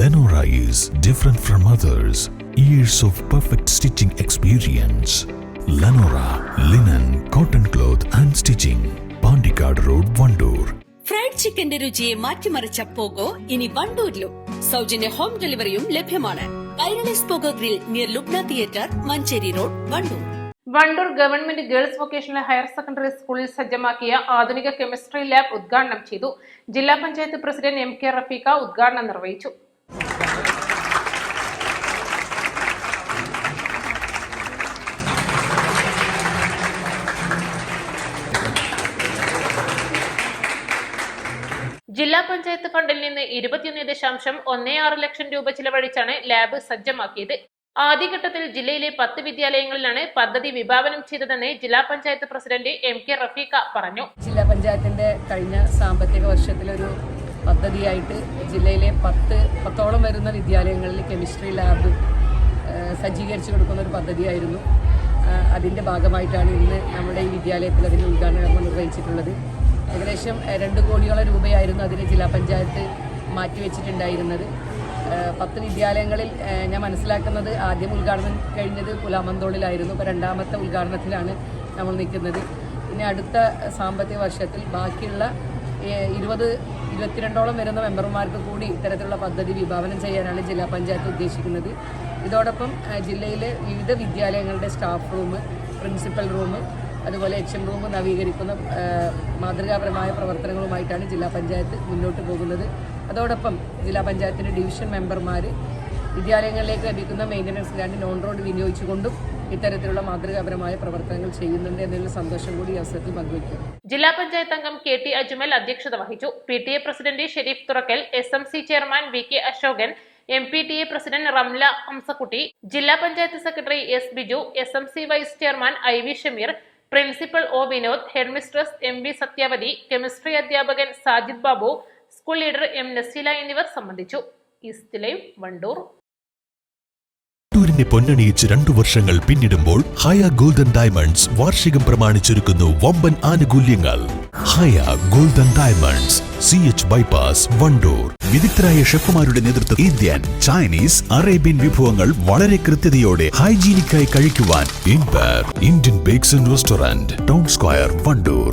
Lenora is different from others. Years of perfect stitching experience. Lenora linen, cotton cloth and stitching. Pandikad Road, Vandoor. Fried ചിക്കന്റെ രുചിയെ മാറ്റിമറിച്ച pogo ഇനി വണ്ടൂരിലും. സൗജന്യ home ഡെലിവറിയും ലഭ്യമാണ്. Kairali's Pogo grill near Lubna theatre, Manjeri road, Wandoor. Wandoor government girls vocational higher secondary സ്കൂളിൽ സജ്ജമാക്കിയ ആധുനിക chemistry lab ഉദ്ഘാടനം ചെയ്തു. ജില്ലാ പഞ്ചായത്ത് പ്രസിഡന്റ് MK റഫീഖ ഉദ്ഘാടനം നിർവഹിച്ചു. ജില്ലാ പഞ്ചായത്ത് ഫണ്ടിൽ നിന്ന് 21.16 ലക്ഷം രൂപ ചിലവഴിച്ചാണ് ലാബ് സജ്ജമാക്കിയത്. ആദ്യഘട്ടത്തിൽ ജില്ലയിലെ 10 വിദ്യാലയങ്ങളിലാണ് പദ്ധതി വിഭാവനം ചെയ്തതെന്ന് ജില്ലാ പഞ്ചായത്ത് പ്രസിഡന്റ് MK റഫീഖ പറഞ്ഞു. ജില്ലാ പഞ്ചായത്തിന്റെ കഴിഞ്ഞ സാമ്പത്തിക വർഷത്തിലൊരു പദ്ധതിയായിട്ട് ജില്ലയിലെ 10ഓളം വരുന്ന വിദ്യാലയങ്ങളിൽ കെമിസ്ട്രി ലാബ് സജ്ജീകരിച്ചു കൊടുക്കുന്ന ഒരു പദ്ധതിയായിരുന്നു. അതിന്റെ ഭാഗമായിട്ടാണ് ഇന്ന് നമ്മുടെ ഈ വിദ്യാലയത്തിൽ അതിന്റെ ഉദ്ഘാടനം നിർവഹിച്ചിട്ടുള്ളത്. ഏകദേശം 2 കോടിയോളം രൂപയായിരുന്നു അതിന് ജില്ലാ പഞ്ചായത്ത് മാറ്റിവെച്ചിട്ടുണ്ടായിരുന്നത്. 10 വിദ്യാലയങ്ങളിൽ ഞാൻ മനസ്സിലാക്കുന്നത് ആദ്യം ഉദ്ഘാടനം കഴിഞ്ഞത് പുലാമന്തോളിലായിരുന്നു. ഇപ്പോൾ രണ്ടാമത്തെ ഉദ്ഘാടനത്തിലാണ് നമ്മൾ നിൽക്കുന്നത്. ഇനി അടുത്ത സാമ്പത്തിക വർഷത്തിൽ ബാക്കിയുള്ള 22ഓളം വരുന്ന മെമ്പർമാർക്ക് കൂടി ഇത്തരത്തിലുള്ള പദ്ധതി വിഭാവനം ചെയ്യാനാണ് ജില്ലാ പഞ്ചായത്ത് ഉദ്ദേശിക്കുന്നത്. ഇതോടൊപ്പം ജില്ലയിലെ വിവിധ വിദ്യാലയങ്ങളുടെ സ്റ്റാഫ് റൂം, പ്രിൻസിപ്പൽ റൂം, അതുപോലെ HM റൂം നവീകരിക്കുന്ന മാതൃകാപരമായ പ്രവർത്തനങ്ങളുമായിട്ടാണ് ജില്ലാ പഞ്ചായത്ത് മുന്നോട്ട് പോകുന്നത്. അതോടൊപ്പം ജില്ലാ പഞ്ചായത്തിൻ്റെ ഡിവിഷൻ മെമ്പർമാർ വിദ്യാലയങ്ങളിലേക്ക് ലഭിക്കുന്ന മെയിൻ്റനൻസ് ഗ്രാൻഡ് നോൺ റോഡ് വിനിയോഗിച്ചുകൊണ്ടും ഇത്തരത്തിലുള്ള മാതൃകാപരമായ പ്രവർത്തനങ്ങൾ ചെയ്യുന്നുണ്ട് എന്നുള്ള സന്തോഷം കൂടി അവസരത്തിൽ പങ്കുവയ്ക്കും. ജില്ലാ പഞ്ചായത്ത് അംഗം KT അജ്മൽ അധ്യക്ഷത വഹിച്ചു. PTA president Sharif Thurakkal, SMC chairman VK Ashokan, MPTA president Ramla Hamsakutty, ജില്ലാ panchayat secretary S Biju, SMC vice chairman IV Shameer, principal O Vinod, headmistress MV Sathyavathi, chemistry അധ്യാപകൻ Sajid Babu, school leader M Naseela എന്നിവർ സംബന്ധിച്ചു. East Live, Wandoor. വണ്ടൂരിനെ പൊന്നണിയിച്ച് 2 വർഷങ്ങൾ പിന്നിടുമ്പോൾ ഹയ ഗോൾഡൻ ഡയമണ്ട്സ് വാർഷികം പ്രമാണിച്ചൊരുക്കുന്നു വമ്പൻ ആനുകൂല്യങ്ങൾ. Haya golden diamonds, CH bypass, Wandoor. വിദഗ്ധരായ ഷെഫുമാരുടെ നേതൃത്വത്തിൽ ഇന്ത്യൻ, ചൈനീസ്, അറേബ്യൻ വിഭവങ്ങൾ വളരെ കൃത്യതയോടെ ഹൈജീനിക്കായി കഴിക്കുവാൻ Indian bakes and restaurant, town square, Wandoor.